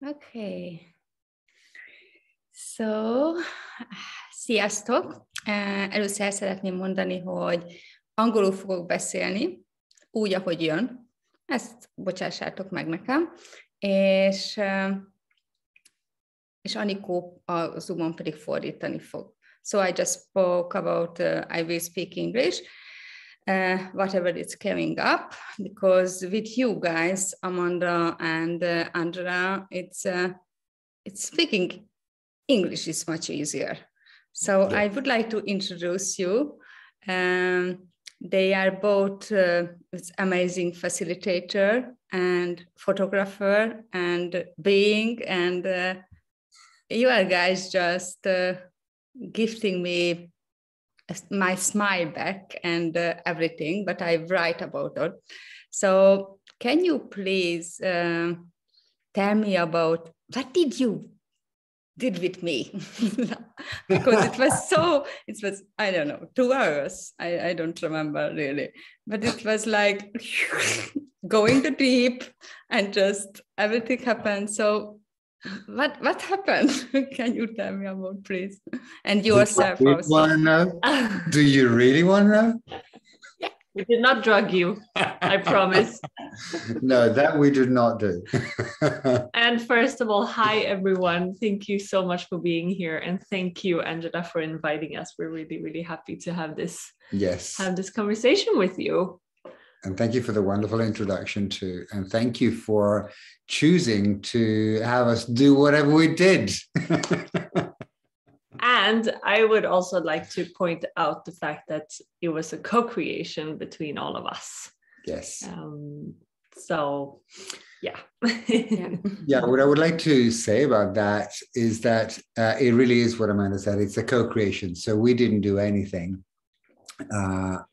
Okay. So, sziasztok! Először el szeretném mondani, hogy angolul fogok beszélni, úgy, ahogy jön. Ezt bocsássátok meg nekem. És Anikó a Zoomon pedig fordítani fog. So I just spoke about, I will speak English, whatever is coming up, because with you guys, Amanda and Andrea, it's speaking English is much easier. So I would like to introduce you. They are both amazing facilitator and photographer and being, and you are guys just gifting me my smile back and everything, but I write about it. So can you please tell me about what did you did with me? Because it was, I don't know, 2 hours. I don't remember really, but it was like going the deep and just everything happened. So what happened? Can you tell me about, please? And yourself Do you also. want to know? Do you really want to know? We did not drug you, I promise. No, that we did not do. And first of all, hi everyone. Thank you so much for being here. And thank you, Andrea, for inviting us. We're really, really happy to have this conversation with you. And thank you for the wonderful introduction too. And thank you for choosing to have us do whatever we did. And I would also like to point out the fact that it was a co-creation between all of us. Yes. So, yeah. Yeah, what I would like to say about that is that it really is what Amanda said. It's a co-creation. So we didn't do anything. By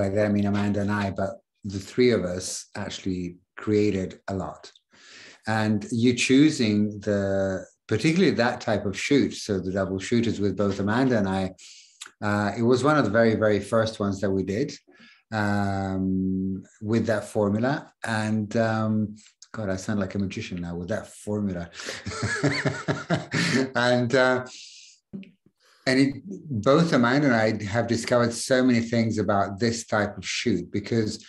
that I mean Amanda and I, but the three of us actually created a lot. And you choosing particularly that type of shoot, so the double shooters with both Amanda and I, it was one of the very, very first ones that we did with that formula. And God, I sound like a magician now with that formula. Both Amanda and I have discovered so many things about this type of shoot, because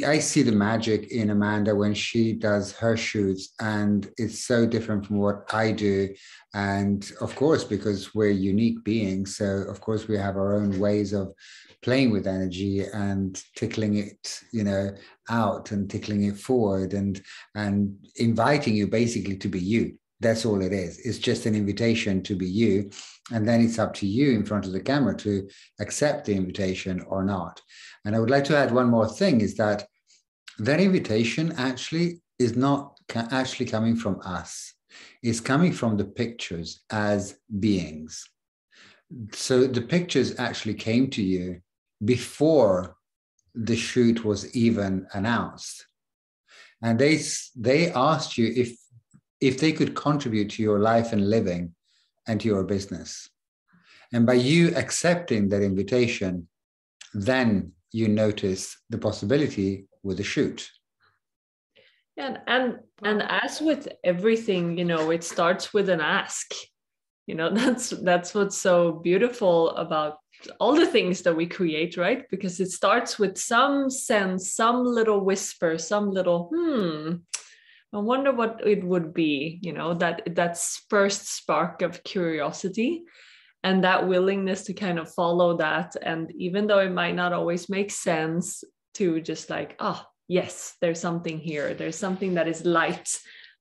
I see the magic in Amanda when she does her shoots, and it's so different from what I do. And of course, because we're unique beings, so of course we have our own ways of playing with energy and tickling it, out and tickling it forward and inviting you basically to be you. That's all it is. It's just an invitation to be you. And then it's up to you in front of the camera to accept the invitation or not. And I would like to add one more thing, is that invitation actually is not actually coming from us. It's coming from the pictures as beings. So the pictures actually came to you before the shoot was even announced. And they asked you if they could contribute to your life and living and to your business. And by you accepting that invitation, then you notice the possibility with the shoot. And as with everything, it starts with an ask. That's what's so beautiful about all the things that we create, right? Because it starts with some sense, some little whisper, some little, I wonder what it would be, that first spark of curiosity and that willingness to kind of follow that. And even though it might not always make sense, to just like, oh, yes, there's something here. There's something that is light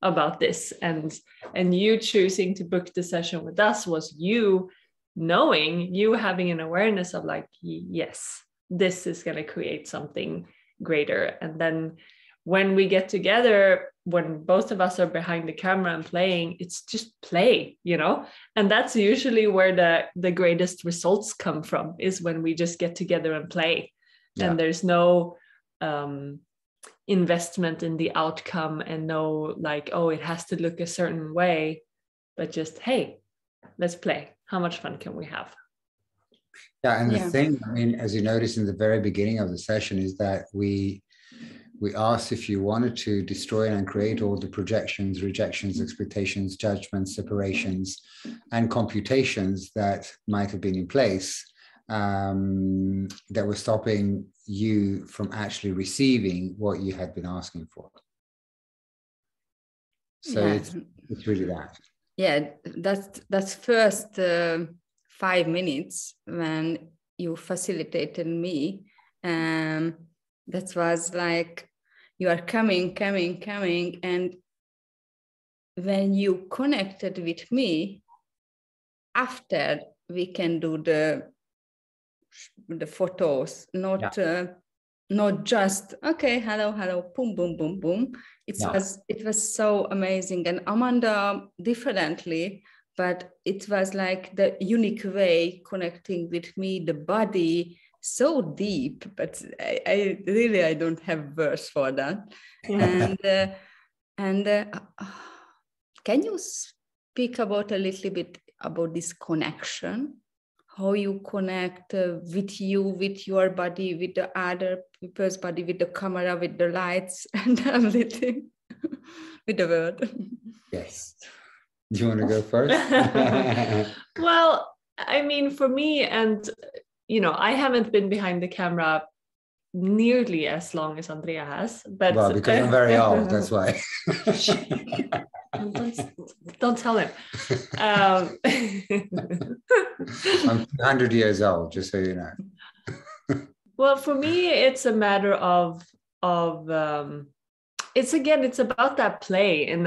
about this. And you choosing to book the session with us was you knowing, you having an awareness of like, yes, this is going to create something greater. And then when we get together, when both of us are behind the camera and playing, it's just play, and that's usually where the greatest results come from, is when we just get together and play. Yeah. And there's no investment in the outcome and no like, oh, it has to look a certain way, but just, hey, let's play. How much fun can we have? Yeah, and the thing, as you noticed in the very beginning of the session, is that we We asked if you wanted to destroy and create all the projections, rejections, expectations, judgments, separations, and computations that might have been in place that were stopping you from actually receiving what you had been asking for. So it's really that. Yeah, that's first 5 minutes when you facilitated me. That was like, you are coming. And when you connected with me, after we can do the photos, not just, okay, hello, boom, boom, boom, boom. It was so amazing. And Amanda differently, but it was like the unique way connecting with me, the body, so deep, but I really don't have words for that. And can you speak about a little bit about this connection, how you connect with you, with your body, with the other people's body, with the camera, with the lights, and everything, with the word? Yes. Do you want to go first? Well, I mean, for me, and I haven't been behind the camera nearly as long as Andrea has, but well, because I'm very old, that's why. Don't tell him. I'm 200 years old, just so you know. Well, for me, it's a matter of it's about that play, in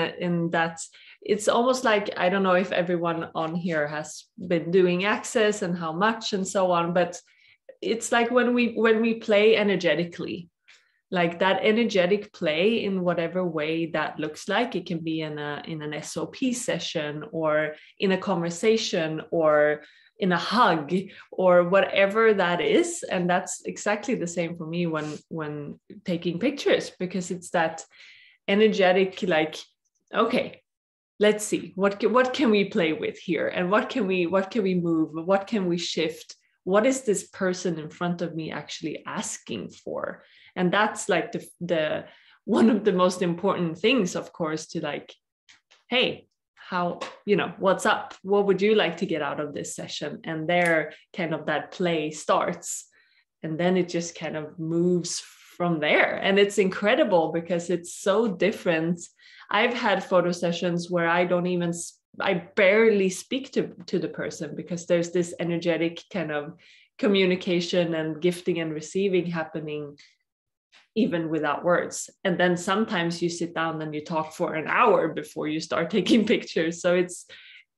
that it's almost like, I don't know if everyone on here has been doing access and how much and so on, but it's like when we play energetically, like that energetic play in whatever way that looks like. It can be in an SOP session, or in a conversation, or in a hug, or whatever that is. And that's exactly the same for me when taking pictures, because it's that energetic, like, okay, let's see, what can we play with here, and what can we move, what can we shift, what is this person in front of me actually asking for? And that's like the one of the most important things, of course, to like, hey, how, what's up, what would you like to get out of this session? And there kind of that play starts, and then it just kind of moves from there. And it's incredible because it's so different. I've had photo sessions where I barely speak to the person, because there's this energetic kind of communication and gifting and receiving happening even without words. And then sometimes you sit down and you talk for an hour before you start taking pictures. So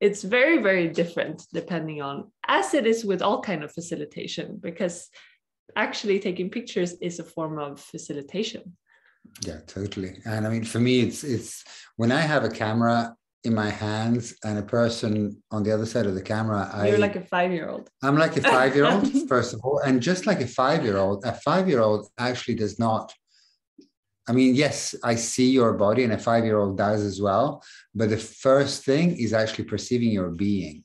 it's very, very different depending on, as it is with all kind of facilitation, because actually taking pictures is a form of facilitation. Yeah, totally. And I mean, for me, it's when I have a camera in my hands and a person on the other side of the camera, you're like a 5-year-old. I'm like a 5-year-old, first of all. And just like a 5-year-old actually does not, I mean, yes, I see your body, and a 5-year-old does as well. But the first thing is actually perceiving your being.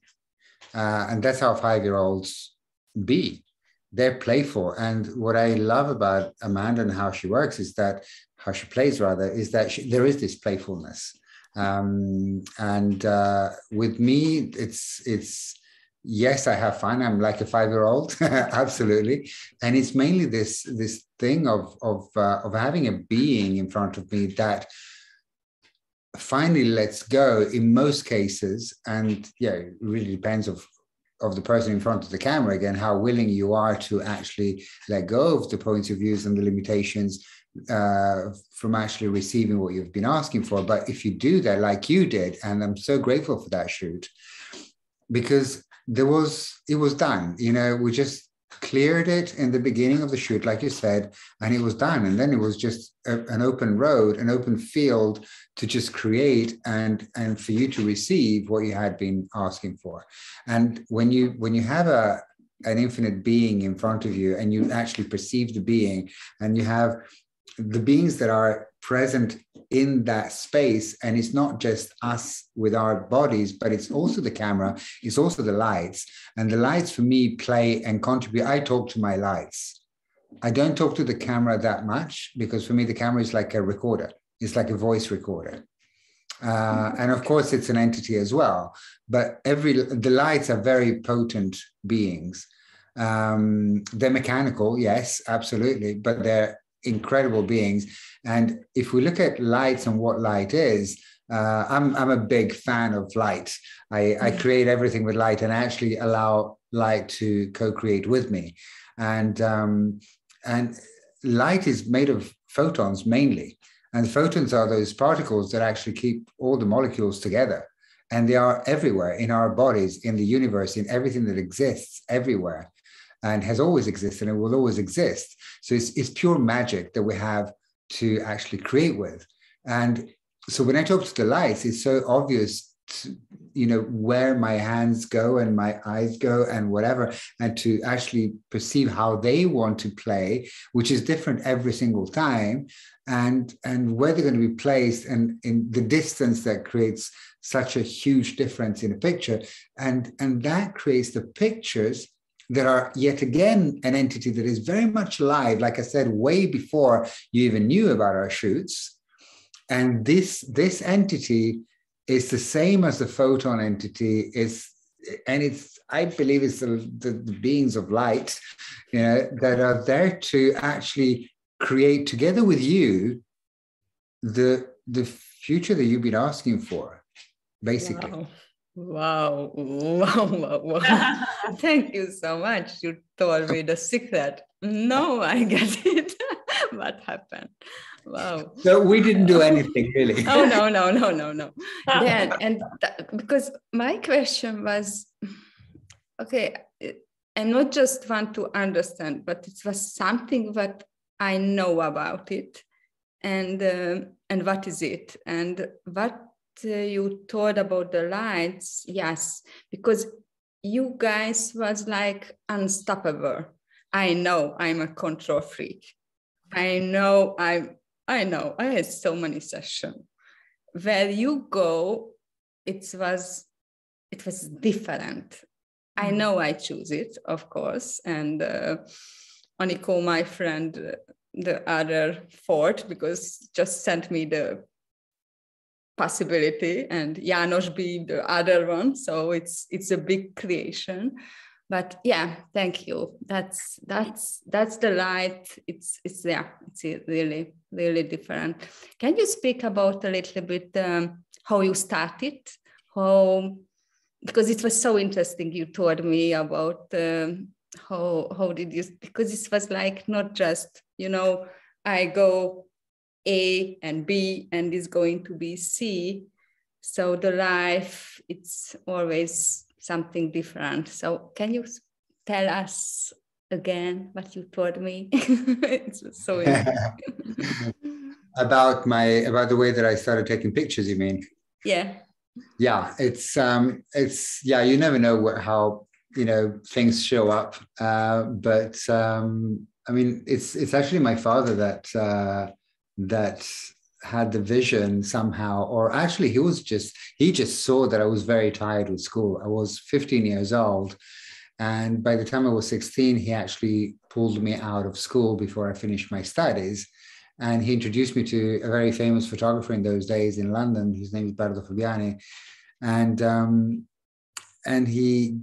And that's how 5-year-olds be. They're playful. And what I love about Amanda and how she works is that, how she plays rather, is that there is this playfulness. And with me, it's yes, I have fun. I'm like a 5-year-old, absolutely. And it's mainly this thing of having a being in front of me that finally lets go in most cases. And yeah, it really depends of the person in front of the camera, again, how willing you are to actually let go of the points of views and the limitations from actually receiving what you've been asking for. But if you do that like you did, and I'm so grateful for that shoot, because it was done, we just cleared it in the beginning of the shoot, like you said, and it was done. And then it was just an open road, an open field to just create and for you to receive what you had been asking for. And when you have an infinite being in front of you, and you actually perceive the being, and you have the beings that are present in that space, and it's not just us with our bodies, but it's also the camera, it's also the lights. And the lights for me play and contribute. I talk to my lights. I don't talk to the camera that much, because for me, the camera is like a recorder. It's like a voice recorder. And of course, it's an entity as well. But the lights are very potent beings. They're mechanical, yes, absolutely, but they're incredible beings. And if we look at lights and what light is, I'm a big fan of light. I create everything with light, and actually allow light to co-create with me. And light is made of photons mainly. And photons are those particles that actually keep all the molecules together. And they are everywhere in our bodies, in the universe, in everything that exists everywhere, and has always existed and will always exist. So it's pure magic that we have to actually create with. And so when I talk to the lights, it's so obvious to, where my hands go and my eyes go and whatever, and to actually perceive how they want to play, which is different every single time, and where they're going to be placed, and in the distance that creates such a huge difference in a picture. And that creates the pictures that are yet again an entity that is very much alive, like I said, way before you even knew about our shoots. And this entity is the same as the photon entity, I believe it's the beings of light, that are there to actually create together with you the future that you've been asking for, basically. Wow. Thank you so much. You told me the secret. No, I get it. What happened? Wow. So we didn't do anything really. Oh, no. Then, because my question was, okay, I not just want to understand, but it was something that I know about it, and what is it, and what you told about the lights. Yes, because you guys was like unstoppable. I know I'm a control freak. I know I had so many sessions. Where you go, it was different. I know I choose it, of course, and Aniko, my friend, the other fourth, because just sent me the possibility, and János be the other one. So it's a big creation. But yeah, thank you. That's the light. It's really, really different. Can you speak about a little bit how you started? Because it was so interesting. You told me about how did you, because it was like not just, I go A and B and is going to be C. So the life, it's always something different. So can you tell us again what you told me? It's so interesting. About the way that I started taking pictures, you mean? Yeah. Yeah, it's you never know how things show up, but I mean, it's actually my father that had the vision somehow, or actually he just saw that I was very tired with school. I was 15 years old, and by the time I was 16, he actually pulled me out of school before I finished my studies. And he introduced me to a very famous photographer in those days in London. His name is Bardo Fabiani. And he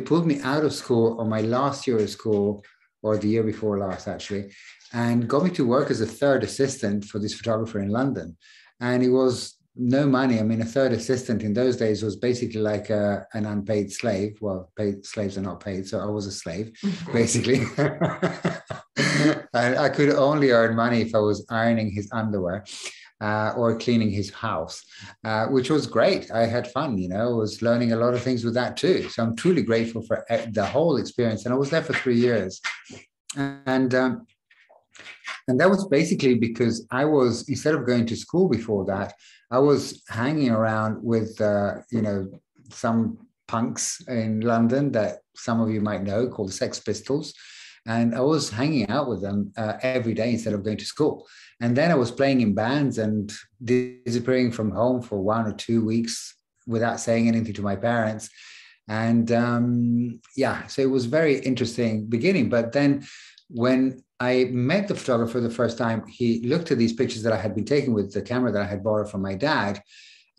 pulled me out of school on my last year of school, or the year before last actually, and got me to work as a third assistant for this photographer in London. And it was no money. I mean, a third assistant in those days was basically like an unpaid slave. Well, paid slaves are not paid, so I was a slave, basically. And I could only earn money if I was ironing his underwear or cleaning his house, which was great. I had fun, I was learning a lot of things with that too. So I'm truly grateful for the whole experience. And I was there for 3 years. And that was basically because I was, instead of going to school before that, I was hanging around with, some punks in London that some of you might know, called the Sex Pistols. And I was hanging out with them every day instead of going to school. And then I was playing in bands and disappearing from home for 1 or 2 weeks without saying anything to my parents. And so it was very interesting beginning. But then when I met the photographer the first time, he looked at these pictures that I had been taking with the camera that I had borrowed from my dad.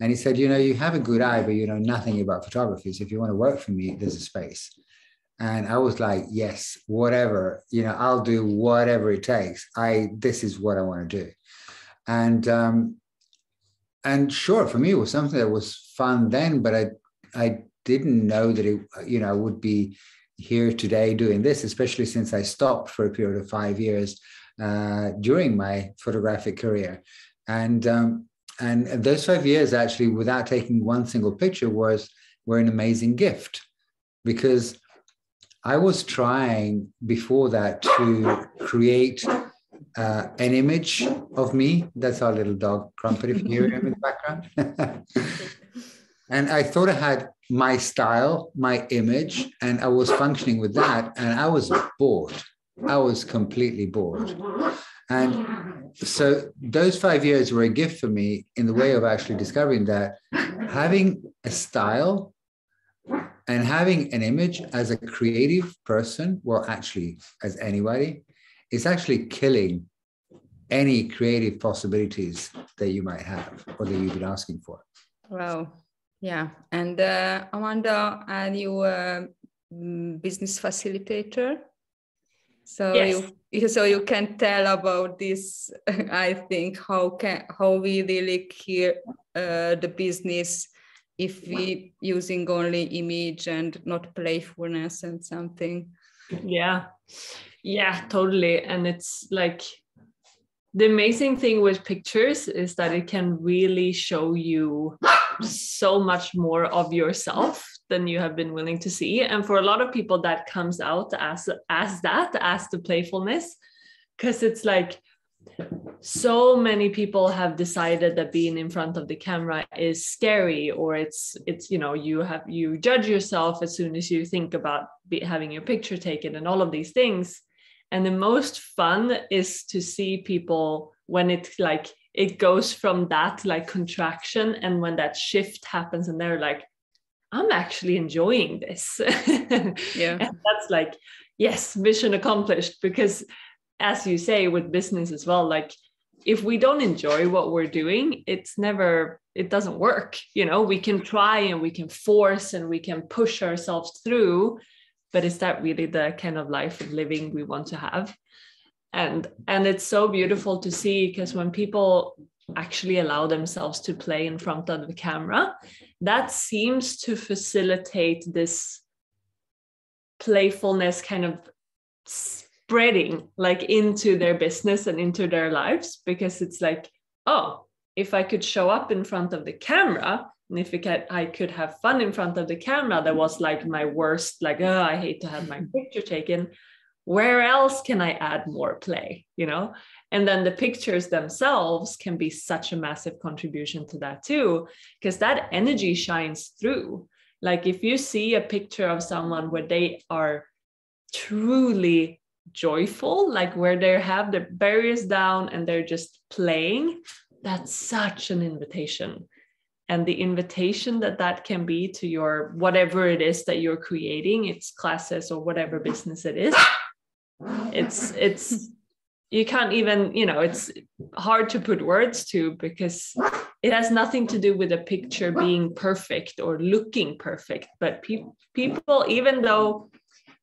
And he said, you have a good eye, but you know nothing about photography. So if you want to work for me, there's a space. And I was like, yes, whatever, I'll do whatever it takes. This is what I want to do. And sure, for me, it was something that was fun then, but I didn't know that I would be here today doing this, especially since I stopped for a period of 5 years during my photographic career. And those 5 years, actually, without taking one single picture, were an amazing gift, because I was trying before that to create an image of me. That's our little dog, Crumpet, if you hear him in the background. And I thought I had my style, my image, and I was functioning with that. And I was bored. I was completely bored. And so those 5 years were a gift for me in the way of actually discovering that having a style and having an image as a creative person, well, actually, as anybody, is actually killing any creative possibilities that you might have or that you've been asking for. Wow. Yeah. And Amanda, are you a business facilitator? So yes. you can tell about this, I think, how we really hear the business if we using only image and not playfulness and something. Yeah, totally. And it's like the amazing thing with pictures is that it can really show you so much more of yourself than you have been willing to see. And for a lot of people, that comes out as the playfulness, because it's like so many people have decided that being in front of the camera is scary, or it's you judge yourself as soon as you think about having your picture taken and all of these things. And the most fun is to see people when it's like it goes from that like contraction, and when that shift happens and they're like, I'm actually enjoying this. Yeah. And that's like, yes, mission accomplished. Because as you say with business as well, like if we don't enjoy what we're doing, it doesn't work. We can try and we can force and we can push ourselves through, but is that really the kind of life of living we want to have? And it's so beautiful to see, because when people actually allow themselves to play in front of the camera, that seems to facilitate this playfulness kind of spreading like into their business and into their lives, because it's like, oh, if I could show up in front of the camera, and if I could have fun in front of the camera, that was like my worst, like, oh, I hate to have my picture taken. Where else can I add more play, And then the pictures themselves can be such a massive contribution to that too, because that energy shines through. Like if you see a picture of someone where they are truly joyful, like where they have their barriers down and they're just playing, that's such an invitation. And the invitation that can be to your whatever it is that you're creating, it's classes or whatever business it is, it's you can't even, it's hard to put words to, because it has nothing to do with a picture being perfect or looking perfect. But people, even though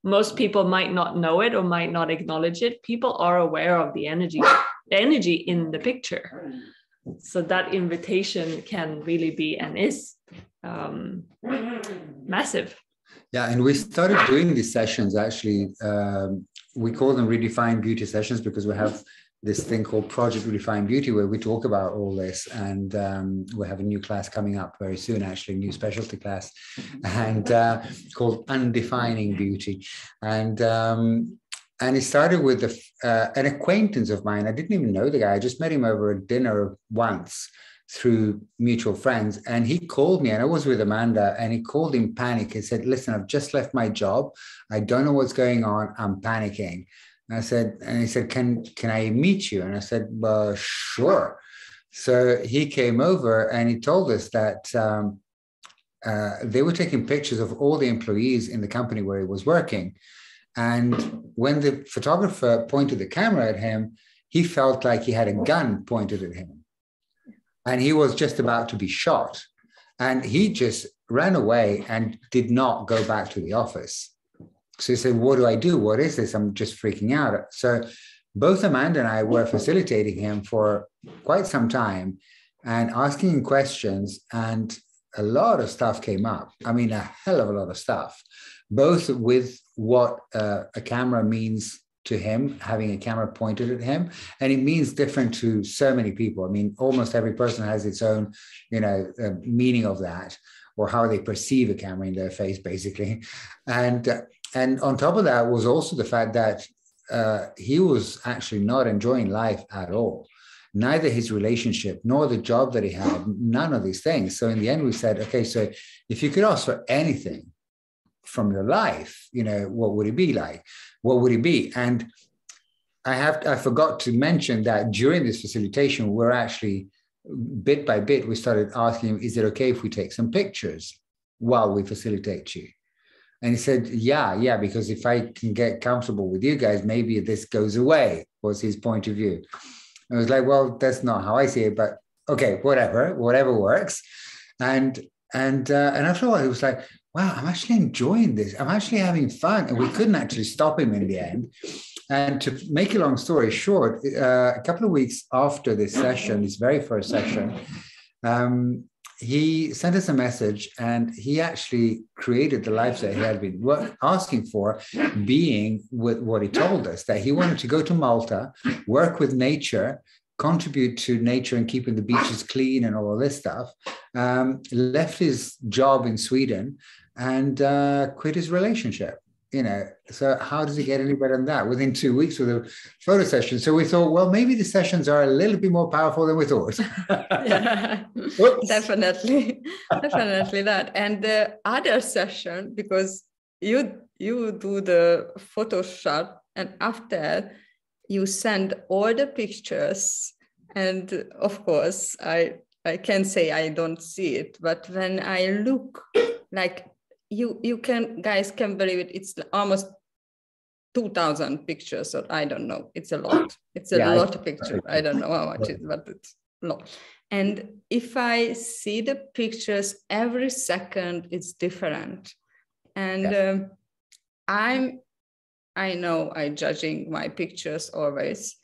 most people might not know it or might not acknowledge it, people are aware of the energy in the picture. So that invitation can really be and is massive. Yeah, and we started doing these sessions actually. We call them Redefine Beauty sessions, because we have this thing called Project Redefine Beauty, where we talk about all this. And we have a new class coming up very soon, actually, a new specialty class, and called Undefining Beauty. And it started with an acquaintance of mine. I didn't even know the guy. I just met him over a dinner once through mutual friends. And he called me, and I was with Amanda, and he called in panic. He said, listen, I've just left my job. I don't know what's going on. I'm panicking. And he said, can I meet you? And I said, well, sure. So he came over and he told us that they were taking pictures of all the employees in the company where he was working. And when the photographer pointed the camera at him, he felt like he had a gun pointed at him. And he was just about to be shot. And he just ran away and did not go back to the office. So he said, what do I do? What is this? I'm just freaking out. So both Amanda and I were facilitating him for quite some time and asking him questions. And a lot of stuff came up. I mean, a hell of a lot of stuff, both with what a camera means to him, having a camera pointed at him. And it means different to so many people. I mean, almost every person has its own, meaning of that, or how they perceive a camera in their face, basically. And on top of that was also the fact that he was actually not enjoying life at all. Neither his relationship nor the job that he had, none of these things. So in the end, we said, okay, so if you could ask for anything from your life, what would it be like? What would it be? And I forgot to mention that during this facilitation, we're actually, bit by bit, we started asking him, is it okay if we take some pictures while we facilitate you? And he said, yeah, because if I can get comfortable with you guys, maybe this goes away, was his point of view. I was like, well, that's not how I see it, but okay, whatever works. And after a while, he was like, wow, I'm actually enjoying this. I'm actually having fun. And we couldn't actually stop him in the end. And to make a long story short, a couple of weeks after this session, this very first session, he sent us a message, and he actually created the lifestyle he had been asking for, being with what he told us, that he wanted to go to Malta, work with nature, contribute to nature and keeping the beaches clean and all of this stuff, left his job in Sweden and quit his relationship. So how does it get any better than that? Within 2 weeks with a photo session. So we thought, well, maybe the sessions are a little bit more powerful than we thought. Yeah, definitely that. And the other session, because you do the Photoshop, and after you send all the pictures, and of course I can say I don't see it, but when I look, like you guys can believe it, it's almost 2,000 pictures, or I don't know, it's a lot. It's a lot of pictures. I don't know how much it is, but it's a lot. And if I see the pictures, every second it's different. And I know I'm judging my pictures always,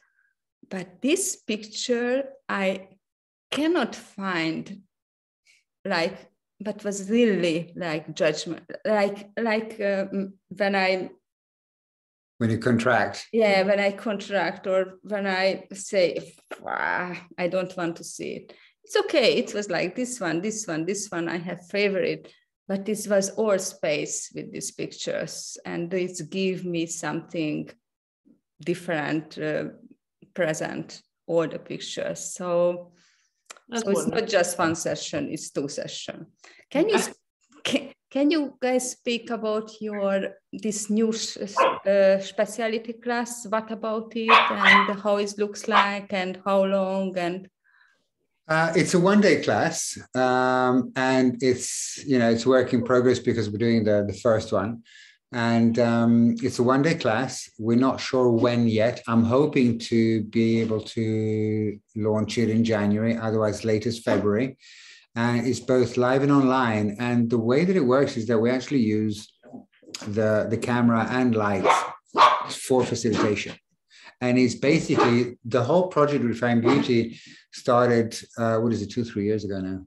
but this picture I cannot find but was really like judgment, when you contract. Yeah, when I contract, or when I say, I don't want to see it. It's okay. It was like this one, I have favorite, but this was all space with these pictures, and it gave me something different, present, all the pictures. So it's not just one session, it's 2 sessions. Can you guys speak about this new specialty class? What about it, and how it looks like, and how long? And it's a one-day class, and it's work in progress because we're doing the first one. And it's a one-day class. We're not sure when yet. I'm hoping to be able to launch it in January, otherwise latest February. And it's both live and online. And the way that it works is that we actually use the camera and lights for facilitation. And it's basically the whole project Refine Beauty started, 2-3 years ago now?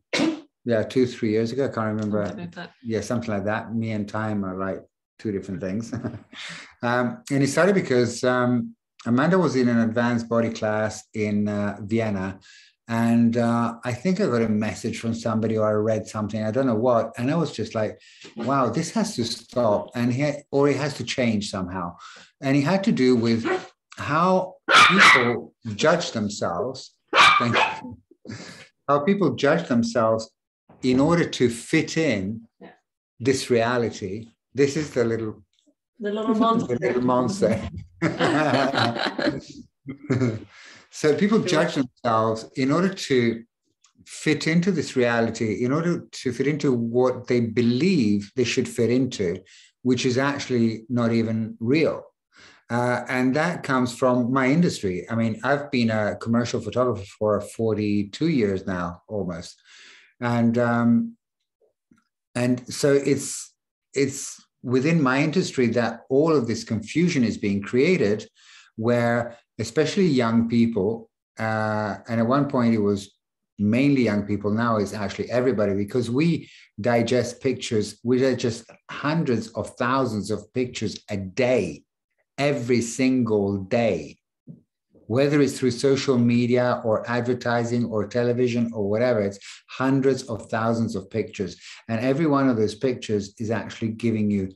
Yeah, 2-3 years ago. I can't remember. Something like that. Yeah, something like that. Me and time are like 2 different things. And it started because Amanda was in an advanced body class in Vienna. And I think I got a message from somebody, or I read something, I don't know what. And I was just like, wow, this has to stop. And it has to change somehow. And it had to do with how people judge themselves. Thank you. How people judge themselves in order to fit in this reality. This is the little monster. The little monster. So people judge themselves in order to fit into this reality, in order to fit into what they believe they should fit into, which is actually not even real. And that comes from my industry. I mean, I've been a commercial photographer for 42 years now, almost. And so it's within my industry that all of this confusion is being created, where especially young people, and at one point it was mainly young people, now it's actually everybody, because we digest pictures, we digest hundreds of thousands of pictures a day, every single day, whether it's through social media or advertising or television or whatever. It's hundreds of thousands of pictures. And every one of those pictures is actually giving you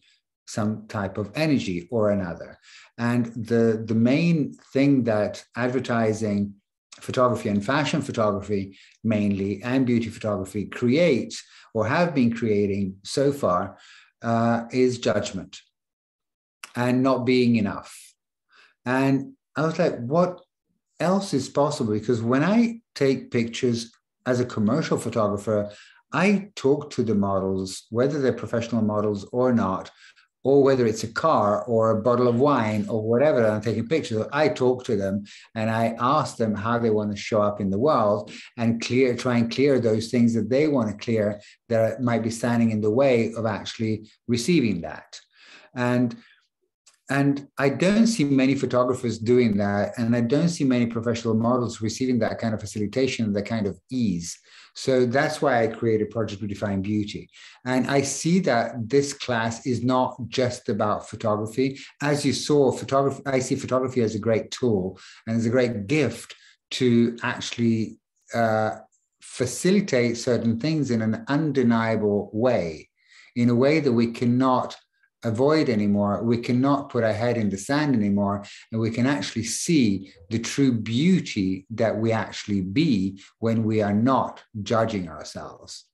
some type of energy or another. And the main thing that advertising, photography and fashion photography mainly, and beauty photography create or have been creating so far is judgment and not being enough. And I was like, what else is possible? Because when I take pictures as a commercial photographer, I talk to the models, whether they're professional models or not, or whether it's a car or a bottle of wine or whatever that I'm taking pictures of. I talk to them and I ask them how they want to show up in the world and try and clear those things that they want to clear that might be standing in the way of actually receiving that. And I don't see many photographers doing that. And I don't see many professional models receiving that kind of facilitation, that kind of ease. So that's why I created Project Redefine Beauty. And I see that this class is not just about photography. As you saw, photography, I see photography as a great tool and as a great gift to actually facilitate certain things in an undeniable way, in a way that we cannot avoid anymore. We cannot put our head in the sand anymore, and we can actually see the true beauty that we actually be when we are not judging ourselves.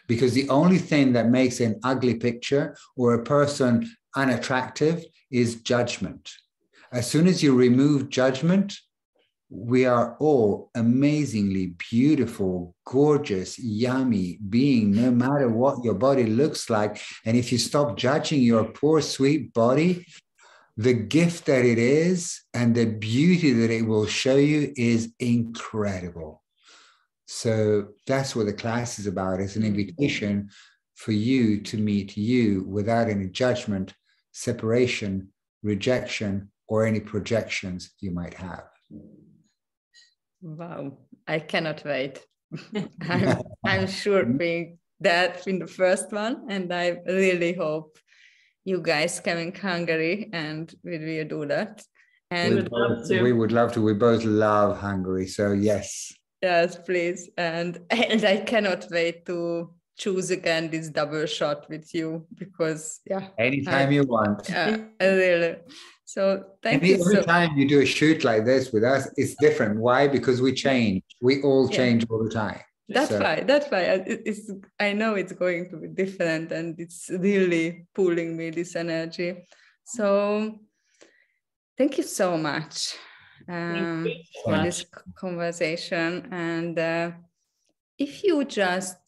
Because the only thing that makes an ugly picture or a person unattractive is judgment. As soon as you remove judgment, we are all amazingly beautiful, gorgeous, yummy being, no matter what your body looks like. And if you stop judging your poor, sweet body, the gift that it is and the beauty that it will show you is incredible. So that's what the class is about. It's an invitation for you to meet you without any judgment, separation, rejection, or any projections you might have. Wow, I cannot wait. I'm sure being that in the first one, and I really hope you guys come in Hungary and we will do that. And we would love to. We both love Hungary, so yes. Yes, please. And I cannot wait to choose again this double shot with you, because anytime you want. Really. So thank you. Every time you do a shoot like this with us, it's different. Why? Because we change. We all change all the time. That's why. I know it's going to be different, and it's really pulling me, this energy. So thank you so much for this conversation. And if you just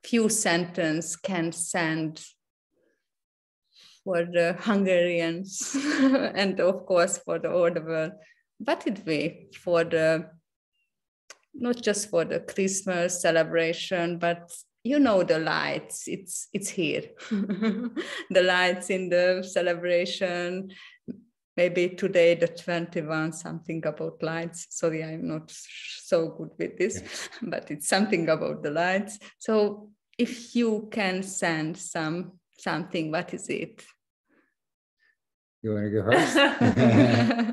few sentences can send for the Hungarians and of course for the whole world, what it be for the, not just for the Christmas celebration, but you know, the lights, it's here. The lights in the celebration, maybe today the 21, something about lights. Sorry, I'm not so good with this, but it's something about the lights. So if you can send something, what is it? You want to go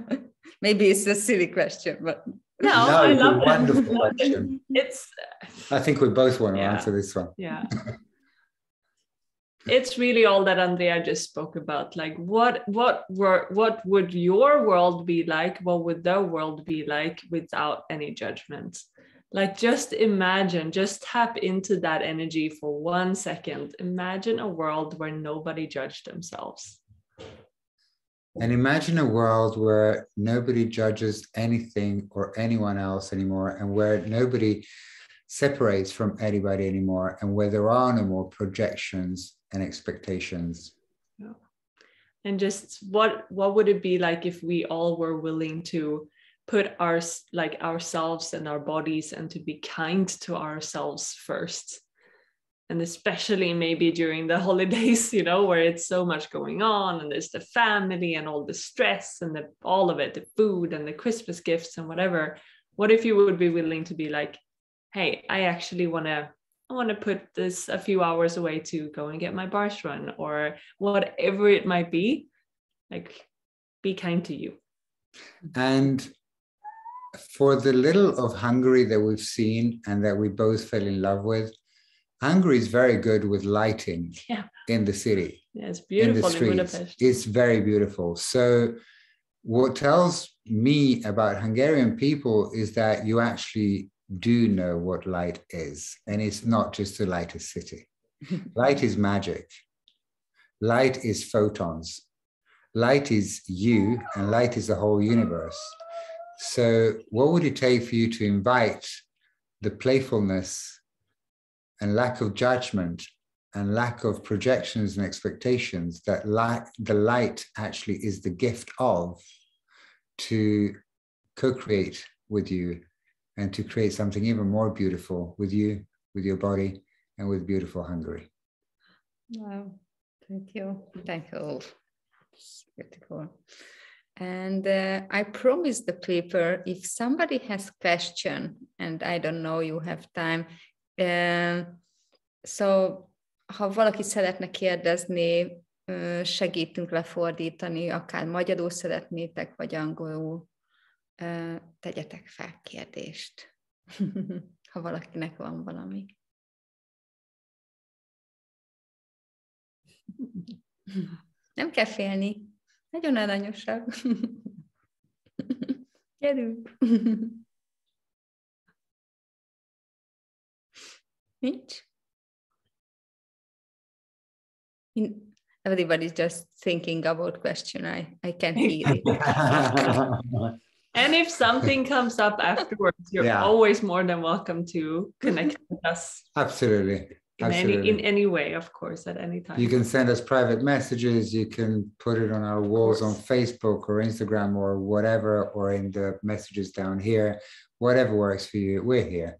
first? Maybe it's a silly question, but no, I love it. Wonderful question. I think we both want to answer this one. Yeah. It's really all that Andrea just spoke about. Like, what would your world be like? What would their world be like without any judgments? Like, just imagine, just tap into that energy for 1 second. Imagine a world where nobody judged themselves. And imagine a world where nobody judges anything or anyone else anymore, and where nobody separates from anybody anymore, and where there are no more projections and expectations Yeah. And just what would it be like if we all were willing to put ourselves and our bodies, and to be kind to ourselves first? And especially maybe during the holidays, you know, where it's so much going on, and there's the family and all the stress and all of it, the food and the Christmas gifts and whatever. What if you would be willing to be like, hey, I actually want to put this a few hours away to go and get my bars run, or whatever it might be, like, be kind to you. And for the little of Hungary that we've seen and that we both fell in love with, Hungary is very good with lighting in the city. Yeah, it's beautiful in Budapest. It's very beautiful. So what tells me about Hungarian people is that you actually do know what light is. And it's not just to light a city. Light is magic. Light is photons. Light is you, and light is the whole universe. So what would it take for you to invite the playfulness and lack of judgment and lack of projections and expectations that the light actually is the gift of, to co-create with you and to create something even more beautiful with you, with your body, and with beautiful Hungary. Wow, thank you. Thank you. It's beautiful. And I promised the paper, if somebody has question, and I don't know, you have time, so ha valaki szeretne kérdezni, segítünk lefordítani, akár magyarul szeretnétek, vagy angolul, tegyetek fel kérdést, ha valakinek van valami. Nem kell félni, nagyon aranyosak. Gyerünk! Nincs? Everybody's just thinking about question. I can't hear it. And if something comes up afterwards, you're always more than welcome to connect with us. Absolutely. In any way, of course, at any time. You can send us private messages. You can put it on our walls on Facebook or Instagram or whatever, or in the messages down here. Whatever works for you, we're here.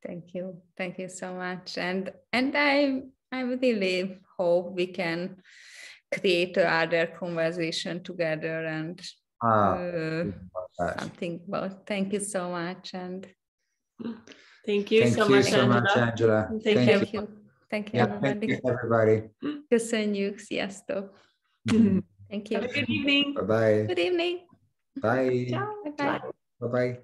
Thank you. Thank you so much. And I really hope we can create another conversation together and something about. Thank you so much. And thank you so much, Angela. Thank you. Thank you, Thank you, everybody. Köszönjük. Sziasztok. Thank you. Have a good evening. Bye-bye. Good evening. Bye. Ciao. Bye-bye. Bye-bye.